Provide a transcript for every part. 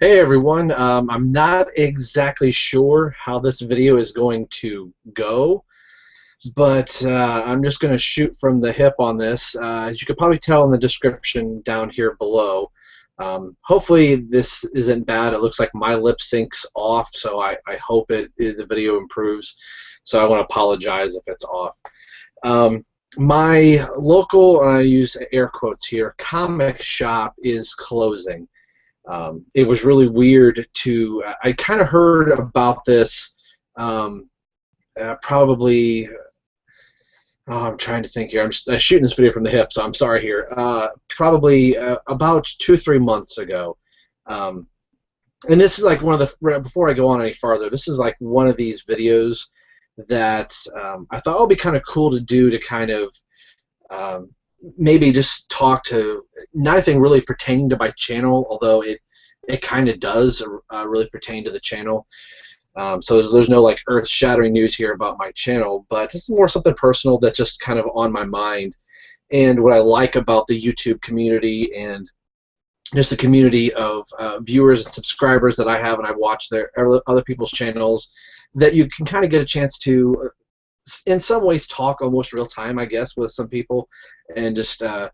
Hey everyone, I'm not exactly sure how this video is going to go, but I'm just going to shoot from the hip on this. As you could probably tell in the description down here below, hopefully this isn't bad. It looks like my lip sync's off, so I hope the video improves. So I want to apologize if it's off. Um, my local, and I use air quotes here, comic shop is closing. It was really weird to. I kind of heard about this um, probably. Oh, I'm trying to think here. I'm just shooting this video from the hip, so I'm sorry here. Probably about 2 or 3 months ago. Um, and this is like one of the. Before I go on any farther, this is like one of these videos that I thought would be kind of cool to do to kind of um, maybe just talk to not anything really pertaining to my channel, although it kind of does really pertain to the channel. So there's no like earth-shattering news here about my channel, but this is more something personal that's just kind of on my mind. And what I like about the YouTube community and just the community of viewers and subscribers that I have, and I watch their other people's channels, that you can kind of get a chance to in some ways talk almost real time, I guess, with some people, and just in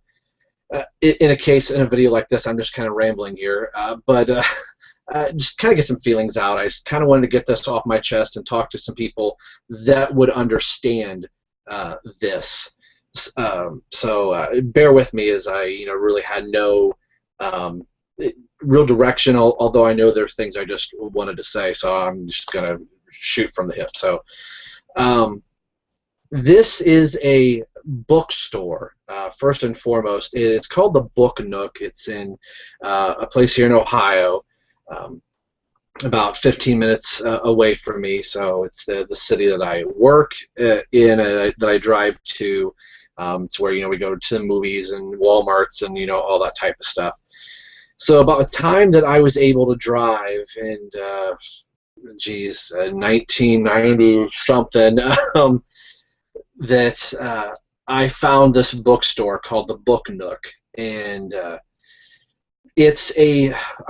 a video like this, I'm just kind of rambling here, but just kind of get some feelings out. I just kind of wanted to get this off my chest and talk to some people that would understand this. So bear with me as I, really had no um, real direction. Although I know there's things I just wanted to say, so I'm just gonna shoot from the hip. So. Um, This is a bookstore, first and foremost. It's called the Book Nook. It's in a place here in Ohio, um, about 15 minutes away from me. So it's the city that I work in, that I drive to. It's where we go to the movies and Walmarts and all that type of stuff. So about the time that I was able to drive, and geez, 1990 something. That I found this bookstore called the Book Nook, and I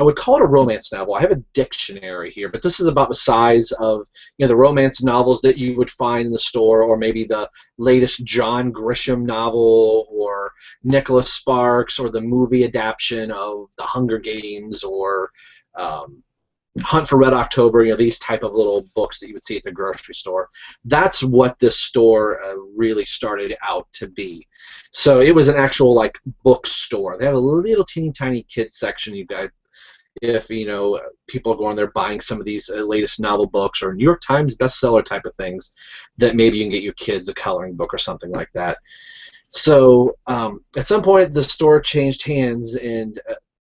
would call it a romance novel. I have a dictionary here, but this is about the size of the romance novels that you would find in the store, or maybe the latest John Grisham novel, or Nicholas Sparks, or the movie adaptation of The Hunger Games, or um, Hunt for Red October, these type of little books that you would see at the grocery store. That's what this store really started out to be. So it was an actual like bookstore. They have a little teeny tiny kids section. You got, if people are going there buying some of these latest novel books or New York Times bestseller type of things, that maybe you can get your kids a coloring book or something like that. So at some point the store changed hands, and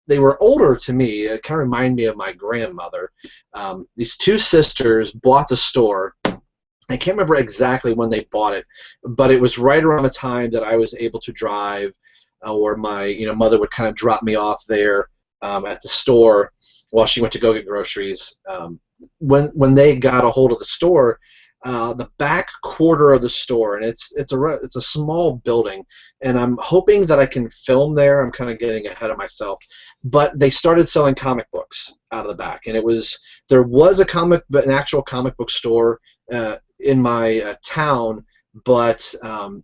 they were older to me. It kind of reminded me of my grandmother. These two sisters bought the store. I can't remember exactly when they bought it, but it was right around the time that I was able to drive, or my mother would kind of drop me off there at the store while she went to go get groceries. When they got a hold of the store, the back quarter of the store, and it's a small building, and I'm hoping that I can film there. I'm kind of getting ahead of myself, but they started selling comic books out of the back, and there was an actual comic book store in my town, but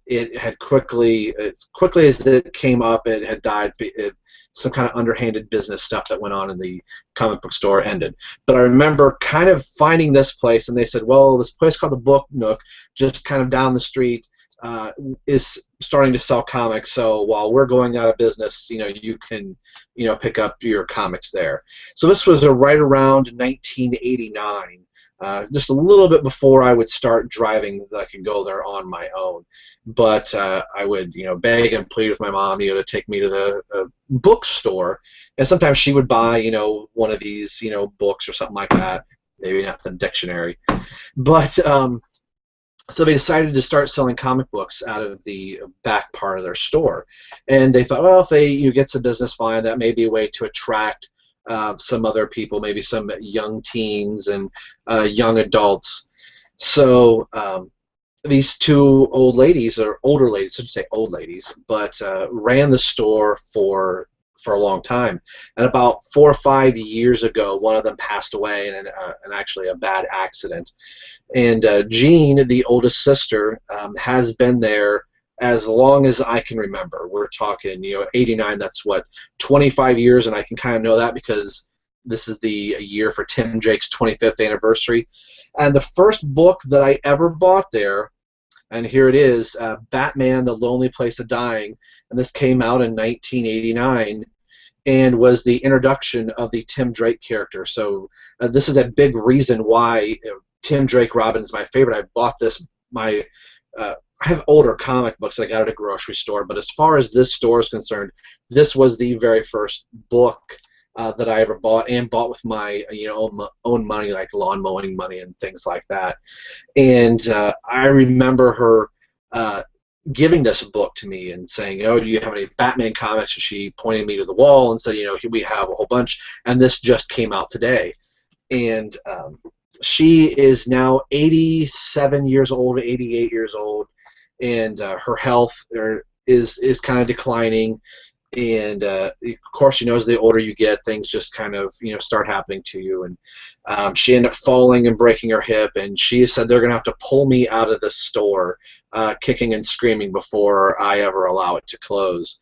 it had as quickly as it came up, it had died. Some kind of underhanded business stuff that went on in the comic book store ended. But I remember kind of finding this place, and they said, well, this place called the Book Nook, just kind of down the street, is starting to sell comics. So while we're going out of business, you can, pick up your comics there. So this was right around 1989. Just a little bit before I would start driving, that I could go there on my own. But I would, beg and plead with my mom, to take me to the bookstore, and sometimes she would buy, one of these, books or something like that. Maybe not the dictionary, but so they decided to start selling comic books out of the back part of their store, and they thought, well, if they get some business, fine, that may be a way to attract some other people, maybe some young teens and young adults. So these two old ladies, or older ladies, I should say old ladies, but ran the store for for a long time. And about 4 or 5 years ago, one of them passed away in actually a bad accident. And Jean, the oldest sister, has been there as long as I can remember. We're talking, 89, that's what, 25 years, and I can kind of know that because this is the year for Tim Drake's 25th anniversary. And the first book that I ever bought there, and here it is, Batman, The Lonely Place of Dying, and this came out in 1989 and was the introduction of the Tim Drake character. So this is a big reason why Tim Drake Robin is my favorite. I bought this, I have older comic books that I got at a grocery store, but as far as this store is concerned, this was the very first book that I ever bought, and bought with my own money, like lawn mowing money and things like that. And I remember her giving this book to me and saying, "Oh, do you have any Batman comics?" And she pointed me to the wall and said, "Here we have a whole bunch, and this just came out today." And she is now 87 years old, 88 years old, and her health is kind of declining. And of course, as the older you get, things just kind of start happening to you. And she ended up falling and breaking her hip, and she said they're going to have to pull me out of the store, kicking and screaming, before I ever allow it to close.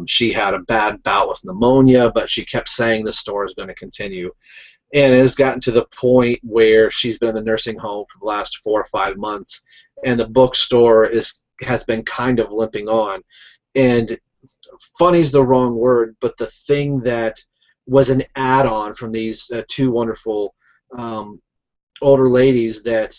She had a bad bout with pneumonia, but she kept saying the store is going to continue. And it has gotten to the point where she's been in the nursing home for the last 4 or 5 months, and the bookstore has been kind of limping on. And funny's the wrong word, but the thing that was an add-on from these two wonderful older ladies, that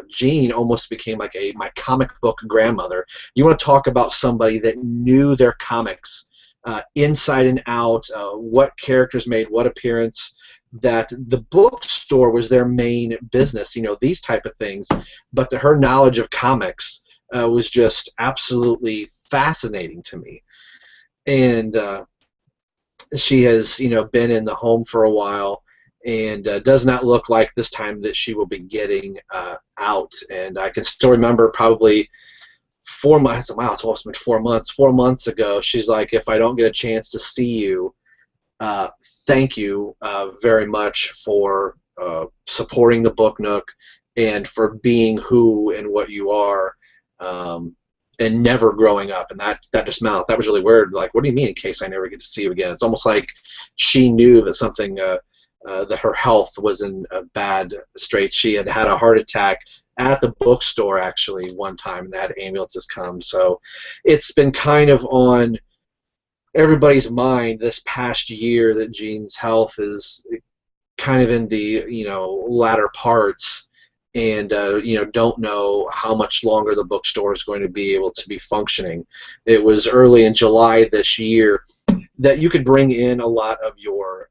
Jean almost became like my comic book grandmother. You want to talk about somebody that knew their comics inside and out, what characters made what appearance, that the bookstore was their main business, these type of things, but her knowledge of comics was just absolutely fascinating to me. And she has, been in the home for a while, and does not look like this time that she will be getting out. And I can still remember probably 4 months, wow, it's almost been 4 months. 4 months ago, she's like, "If I don't get a chance to see you, thank you very much for supporting the Book Nook and for being who and what you are, and never growing up." And that just meant, that was really weird. Like, what do you mean, in case I never get to see you again? It's almost like she knew that something, that her health was in a bad straits. She had had a heart attack at the bookstore, actually, one time, and they had ambulances come. So it's been kind of on everybody's mind this past year that Jean's health is kind of in the latter parts, and don't know how much longer the bookstore is going to be able to be functioning. It was early in July this year that you could bring in a lot of your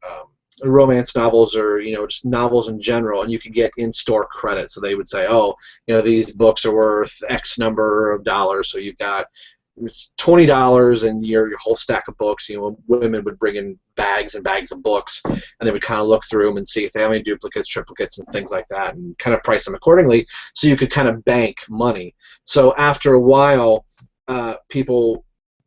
romance novels, or just novels in general, and you could get in-store credit. So they would say, "Oh, these books are worth X number of dollars, so you've got $20 and your whole stack of books." Women would bring in bags and bags of books, and they would kind of look through them and see if they have any duplicates, triplicates, and things like that, and kind of price them accordingly, so you could kind of bank money. So after a while, people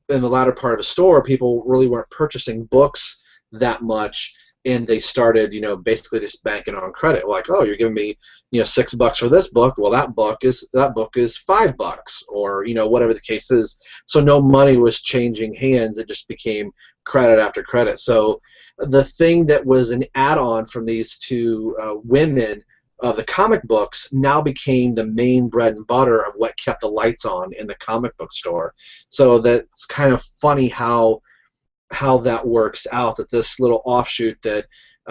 in the latter part of the store, people really weren't purchasing books that much, and they started, basically just banking on credit. Like, "Oh, you're giving me, $6 for this book. Well, that book is $5, or whatever the case is." So no money was changing hands. It just became credit after credit. So the thing that was an add-on from these two women of the comic books now became the main bread and butter of what kept the lights on in the comic book store. So that's kind of funny how that works out, that this little offshoot that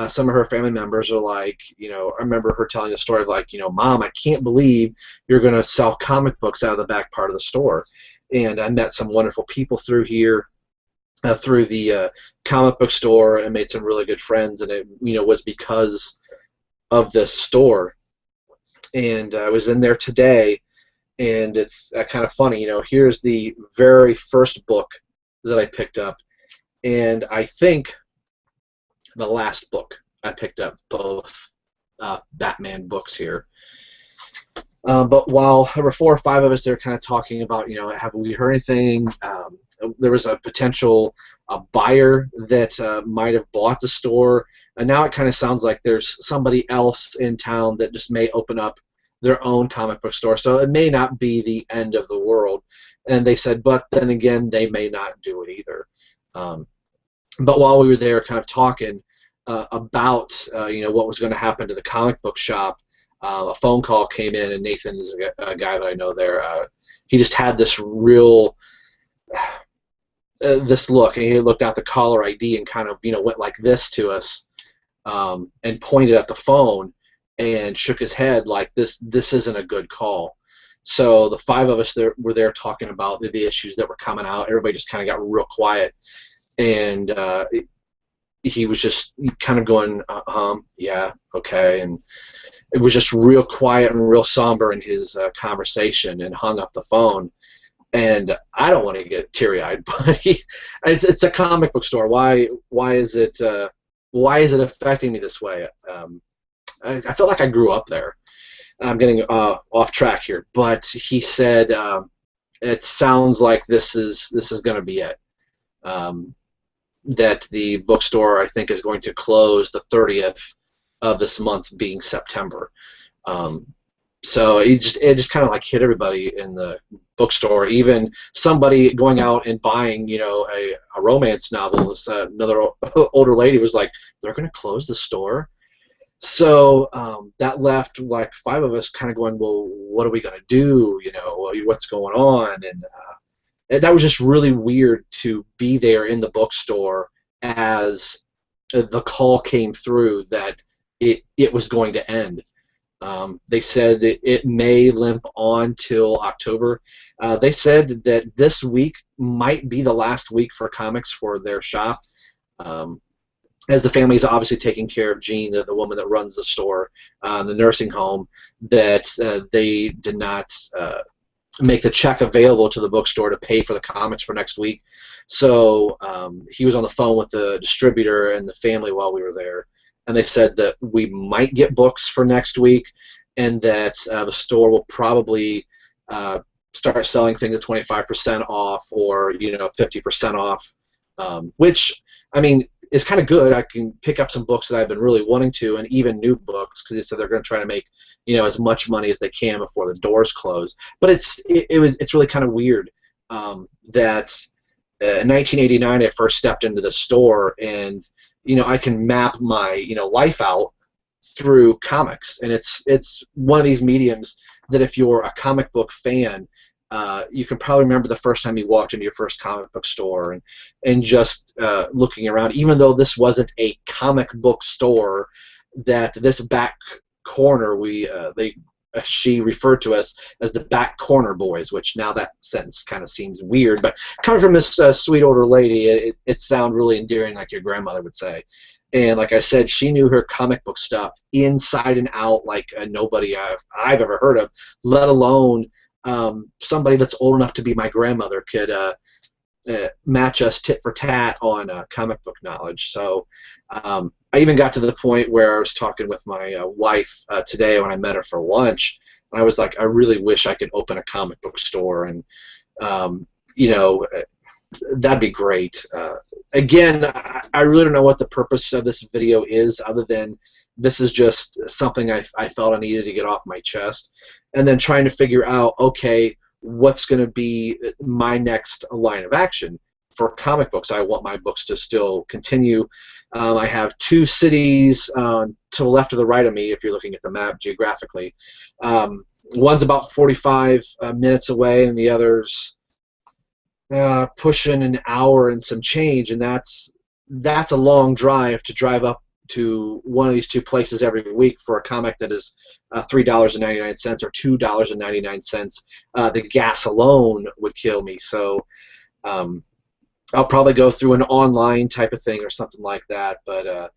some of her family members are like, I remember her telling the story of like, "Mom, I can't believe you're going to sell comic books out of the back part of the store." And I met some wonderful people through here, through the comic book store, and made some really good friends, and it was because of this store. And I was in there today, and it's kind of funny, here's the very first book that I picked up, and I think the last book I picked up, both Batman books here. But while there were 4 or 5 of us, they were kind of talking about, have we heard anything? There was a potential buyer that might have bought the store, and now it kind of sounds like there's somebody else in town that just may open up their own comic book store. So it may not be the end of the world. And they said, but then again, they may not do it either. But while we were there, kind of talking about what was going to happen to the comic book shop, a phone call came in, and Nathan is a guy that I know there. He just had this real this look, and he looked out the caller ID and kind of went like this to us, and pointed at the phone and shook his head like this isn't a good call. So the 5 of us that were there talking about the issues that were coming out. Everybody just kind of got real quiet, and he was just kind of going, yeah, okay, and it was just real quiet and real somber in his conversation, and hung up the phone. And I don't want to get teary-eyed, but it's a comic book store. Why is it affecting me this way? I felt like I grew up there. I'm getting off track here, but he said it sounds like this is going to be it. That the bookstore, I think, is going to close the 30th of this month, being September. So it just kind of like hit everybody in the bookstore. Even somebody going out and buying, a romance novel. Another older lady was like, "They're going to close the store." So that left like 5 of us kind of going, "Well, what are we going to do? What's going on?" And that was just really weird to be there in the bookstore as the call came through that it was going to end. They said it may limp on till October. They said that this week might be the last week for comics for their shop, as the family is obviously taking care of Jean, the woman that runs the store, the nursing home, that they did not make the check available to the bookstore to pay for the comics for next week. So he was on the phone with the distributor and the family while we were there, and they said that we might get books for next week, and that the store will probably start selling things at 25% off, or 50% off, which, I mean, is kind of good. I can pick up some books that I've been really wanting to, and even new books, because they said they're going to try to make as much money as they can before the doors close. But it's really kind of weird that in 1989 I first stepped into the store, and I can map my life out through comics, and it's one of these mediums that if you're a comic book fan, you can probably remember the first time you walked into your first comic book store, and just looking around. Even though this wasn't a comic book store, that this back corner, she referred to us as the back corner boys, which now that sentence kind of seems weird, but coming from this sweet older lady, it sounded really endearing, like your grandmother would say. And like I said, she knew her comic book stuff inside and out like nobody I've ever heard of, let alone somebody that's old enough to be my grandmother could match us tit for tat on comic book knowledge. So I even got to the point where I was talking with my wife today when I met her for lunch, and I was like, I really wish I could open a comic book store, and that'd be great. Again, I really don't know what the purpose of this video is, other than this is just something I felt I needed to get off my chest, and then trying to figure out, okay, what's going to be my next line of action for comic books. I want my books to still continue. I have 2 cities to the left or the right of me, if you're looking at the map geographically. One's about 45 minutes away, and the other's pushing an hour and some change, and that's a long drive to drive up to one of these 2 places every week for a comic that is $3.99 or $2.99. The gas alone would kill me. So I'll probably go through an online type of thing or something like that. But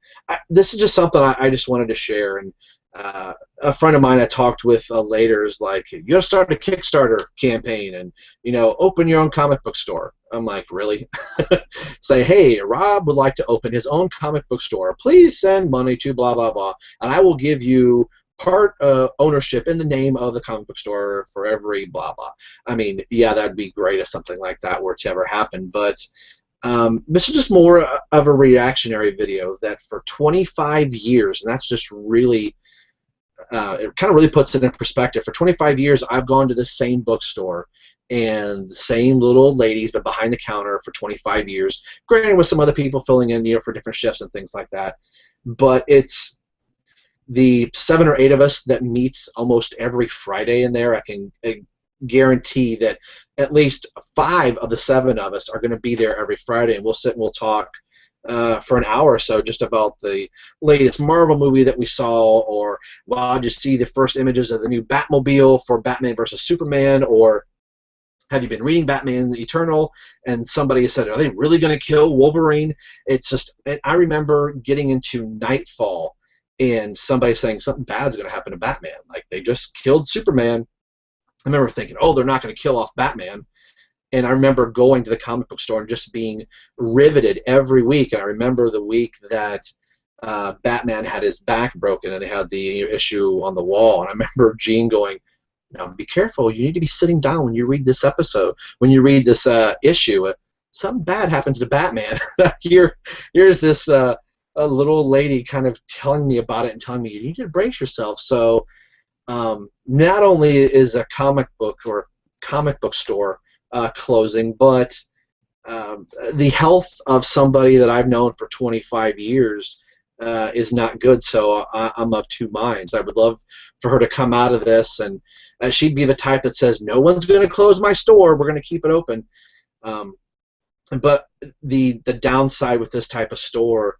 this is just something I just wanted to share. And a friend of mine I talked with later is like, you gotta start a Kickstarter campaign and open your own comic book store. I'm like, really? Say, hey, Rob would like to open his own comic book store. Please send money to blah blah blah, and I will give you part ownership in the name of the comic book store for every blah blah. I mean, yeah, that'd be great if something like that were to ever happen. But this is just more of a reactionary video that for 25 years, and that's just really, it kind of really puts it in perspective. For 25 years, I've gone to the same bookstore and the same little old ladies, but behind the counter for 25 years. Granted, with some other people filling in, for different shifts and things like that. But it's the 7 or 8 of us that meet almost every Friday in there. I can guarantee that at least 5 of the 7 of us are going to be there every Friday, and we'll sit and we'll talk for an hour or so just about the latest Marvel movie that we saw, or, well, I'll just see the first images of the new Batmobile for Batman versus Superman, or have you been reading Batman Eternal? And somebody said, are they really going to kill Wolverine? It's just, I remember getting into Nightfall and somebody saying something bad's going to happen to Batman. Like, they just killed Superman. I remember thinking, oh, they're not going to kill off Batman. And I remember going to the comic book store and just being riveted every week. And I remember the week that Batman had his back broken and they had the issue on the wall. And I remember Gene going, now, be careful. You need to be sitting down when you read this episode, when you read this issue. Something bad happens to Batman. Here's this a little lady kind of telling me about it and telling me, you need to brace yourself. So not only is a comic book or comic book store closing, but the health of somebody that I've known for 25 years is not good. So I'm of two minds. I would love for her to come out of this, and she'd be the type that says, no one's going to close my store, we're going to keep it open. But the downside with this type of store,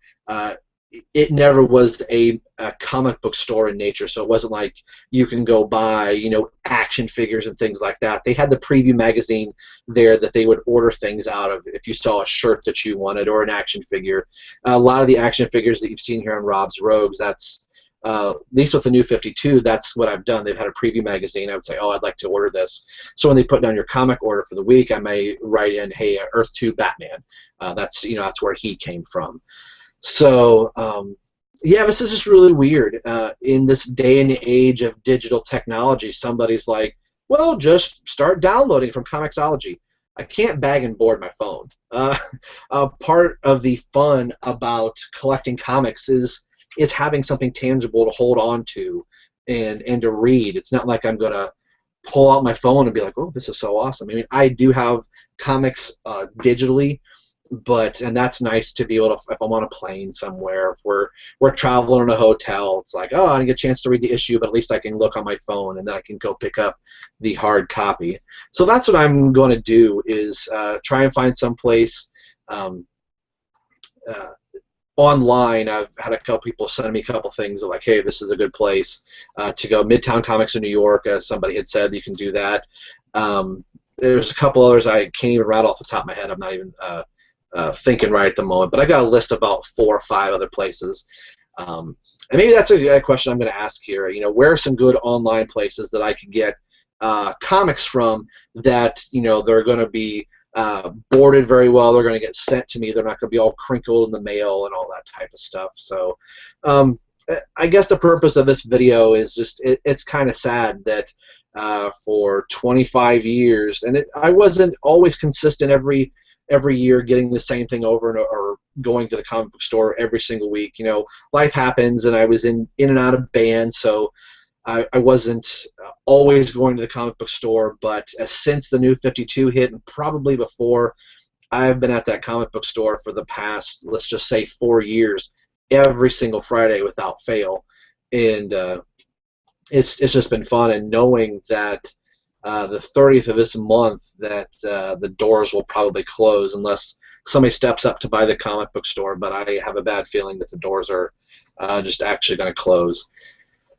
it never was a comic book store in nature, so it wasn't like you can go buy, action figures and things like that. They had the preview magazine there that they would order things out of if you saw a shirt that you wanted or an action figure. A lot of the action figures that you've seen here on Rob's Rogues, that's at least with the new 52, that's what I've done. They've had a preview magazine. I would say, oh, I'd like to order this. So when they put down your comic order for the week, I may write in, hey, Earth 2 Batman. That's where he came from. So, yeah, this is just really weird. In this day and age of digital technology, somebody's like, well, just start downloading from Comixology. I can't bag and board my phone. Part of the fun about collecting comics is having something tangible to hold on to and to read. It's not like I'm going to pull out my phone and be like, oh, this is so awesome. I mean, I do have comics digitally, and that's nice to be able to, if I'm on a plane somewhere, if we're traveling in a hotel, it's like, oh, I didn't get a chance to read the issue, but at least I can look on my phone and then I can go pick up the hard copy. So that's what I'm going to do, is try and find some place online. I've had a couple people send me a couple things like, hey, this is a good place to go. Midtown Comics in New York, as somebody had said, you can do that. There's a couple others I can't even rattle off the top of my head. I'm not even thinking right at the moment, but I got a list of about 4 or 5 other places. And maybe that's a question I'm going to ask here. Where are some good online places that I could get comics from that they're going to be boarded very well, they're going to get sent to me, they're not going to be all crinkled in the mail and all that type of stuff. So I guess the purpose of this video is just, it's kind of sad that for 25 years, and I wasn't always consistent every year getting the same thing over or going to the comic book store every single week. Life happens, and I was in and out of bands, so I wasn't always going to the comic book store. But since the new 52 hit, and probably before, I've been at that comic book store for the past, let's just say, 4 years, every single Friday without fail. And it's just been fun, and knowing that the 30th of this month that the doors will probably close unless somebody steps up to buy the comic book store, but I have a bad feeling that the doors are just actually going to close.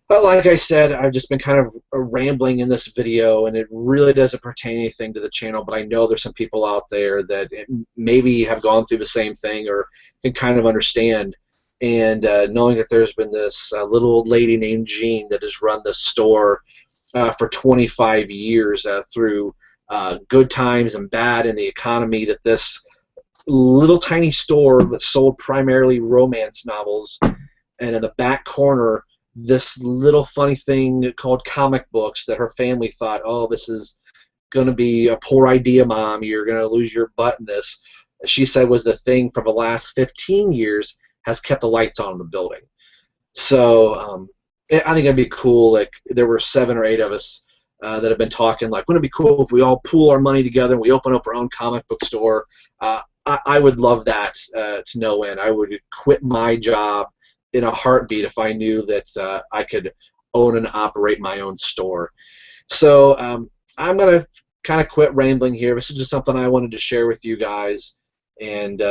But like I said, I've just been kind of rambling in this video, and it really doesn't pertain anything to the channel, but I know there's some people out there that maybe have gone through the same thing or can kind of understand. And knowing that there's been this little old lady named Jean that has run this store for 25 years through good times and bad in the economy, that this little tiny store that sold primarily romance novels, and in the back corner this little funny thing called comic books that her family thought, oh, this is going to be a poor idea, Mom. You're going to lose your butt in this. She said was the thing for the last 15 years has kept the lights on in the building. So I think it'd be cool. Like there were 7 or 8 of us that have been talking. Like, wouldn't it be cool if we all pool our money together and we open up our own comic book store? I would love that to no end. I would quit my job in a heartbeat if I knew that I could own and operate my own store. So I'm gonna kind of quit rambling here. This is just something I wanted to share with you guys, and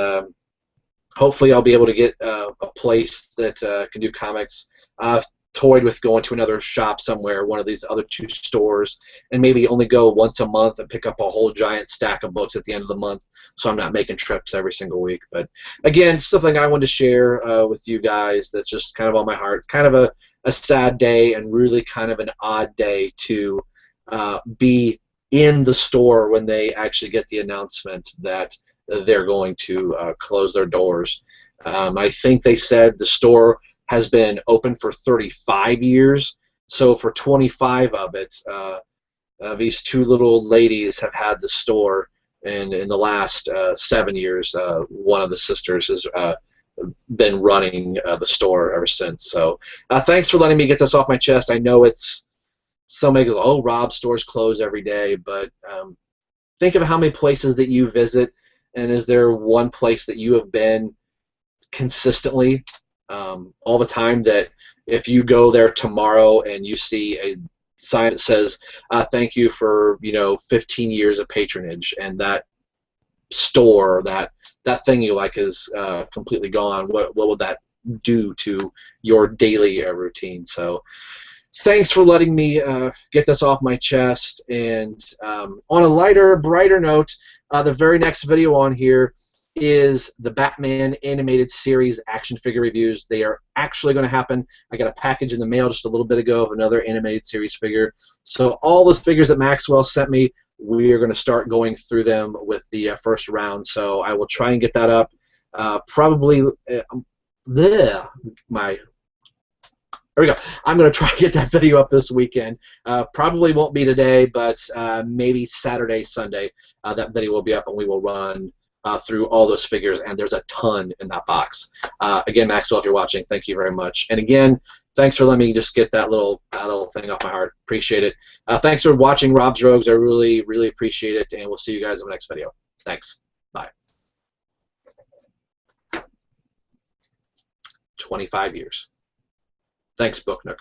hopefully I'll be able to get a place that can do comics. I've toyed with going to another shop somewhere, one of these other 2 stores, and maybe only go once a month and pick up a whole giant stack of books at the end of the month, so I'm not making trips every single week. But again, something I wanted to share with you guys that's just kind of on my heart. It's kind of a sad day and really kind of an odd day to be in the store when they actually get the announcement that they're going to close their doors. I think they said the store has been open for 35 years, so for 25 of it, these 2 little ladies have had the store, and in the last 7 years, one of the sisters has been running the store ever since. So thanks for letting me get this off my chest. I know it's somebody goes, oh, Rob's stores close every day, but think of how many places that you visit, and is there one place that you have been consistently all the time that if you go there tomorrow and you see a sign that says thank you for 15 years of patronage, and that store, that thing you like is completely gone, what would that do to your daily routine? So thanks for letting me get this off my chest. And on a lighter, brighter note, the very next video on here is the Batman animated series action figure reviews. They are actually going to happen. I got a package in the mail just a little bit ago of another animated series figure. So all those figures that Maxwell sent me, we are going to start going through them with the first round. So I will try and get that up. Probably there we go. I'm going to try to get that video up this weekend. Probably won't be today, but maybe Saturday, Sunday, that video will be up, and we will run through all those figures, and there's a ton in that box. Again, Maxwell, if you're watching, thank you very much. And again, thanks for letting me just get that little thing off my heart. Appreciate it. Thanks for watching Rob's Rogues. I really, really appreciate it, and we'll see you guys in the next video. Thanks. Bye. 25 years. Thanks, Book Nook.